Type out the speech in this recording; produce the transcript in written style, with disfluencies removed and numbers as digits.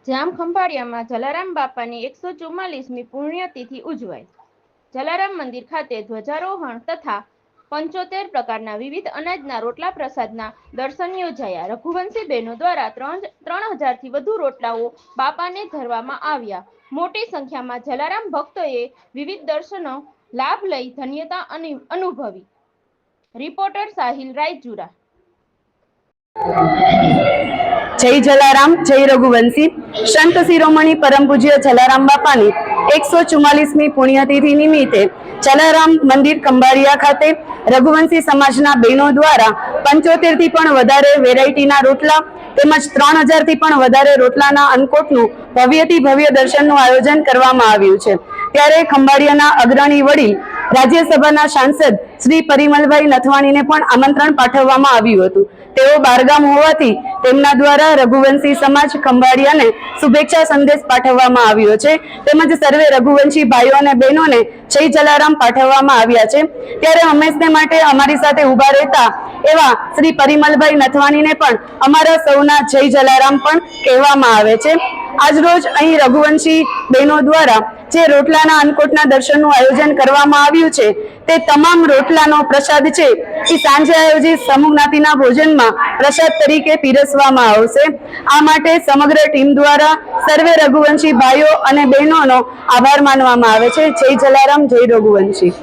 જામ ખંભાળિયામાં જલારામ બાપાની 144મી પુણ્યતિથિ ઉજવાઈ। જલારામ મંદિર ખાતે ધ્વજારોહણ તથા 75 પ્રકારના વિવિધ અનાજના રોટલા પ્રસાદના દર્શન યોજાયા। રઘુવંશી બહેનો દ્વારા 3000થી વધુ રોટલાઓ બાપાને ધરવામાં આવ્યા। મોટી સંખ્યામાં જલારામ ભક્તોએ વિવિધ દર્શનો લાભ લઈ ધન્યતા અનુભવી। રિપોર્ટર સાહિલ રાયચુરા। जय जलाराम जय रघुवंशी। संत शिरोमणि परम पूज्य जलाराम बापानी 144मी पुण्यतिथि निमित्ते जलाराम मंदिर खंभाळिया खाते रघुवंशी समाजना बहनों द्वारा 75 थी पण वधारे वेरायटीना रोटला તેમજ 3000 થી પણ વધારે રોટલાના અન્નકોટનું ભવ્યથી ભવ્ય દર્શનનું આયોજન કરવામાં આવ્યું છે। ત્યારે ખંભાળિયાના અગ્રણી વડીલ રાજ્યસભાના સાંસદ શ્રી પરિમલભાઈ નથવાણીને પણ આમંત્રણ પાઠવવામાં આવ્યું હતું। તેઓ બારગામ હોવાથી તેમના દ્વારા રઘુવંશી સમાજ ખંભાળિયાને શુભેચ્છા સંદેશ પાઠવવામાં આવ્યો છે। તેમજ સર્વે રઘુવંશી ભાઈઓ અને બહેનોને જય જલારામ પાઠવવામાં આવ્યા છે। ત્યારે હંમેશને માટે અમારી સાથે ઊભા રહેતા એવા શ્રી પરિમલભાઈ નથવાણીને પણ અમારા સૌના જય જલારામ પણ કહેવામાં આવે છે। આજ રોજ અહીં રઘુવંશી બહેનો દ્વારા જે રોટલાના અન્નકોટના દર્શનનું આયોજન કરવામાં આવ્યું છે તે તમામ રોટલાનો પ્રસાદ છે એ સાંજે આયોજિત સમૂહ જ્ઞાતિના ભોજનમાં પ્રસાદ તરીકે પીરસવામાં આવશે। આ માટે સમગ્ર ટીમ દ્વારા સર્વે રઘુવંશી ભાઈઓ અને બહેનોનો આભાર માનવામાં આવે છે। જય જલારામ જય રઘુવંશી।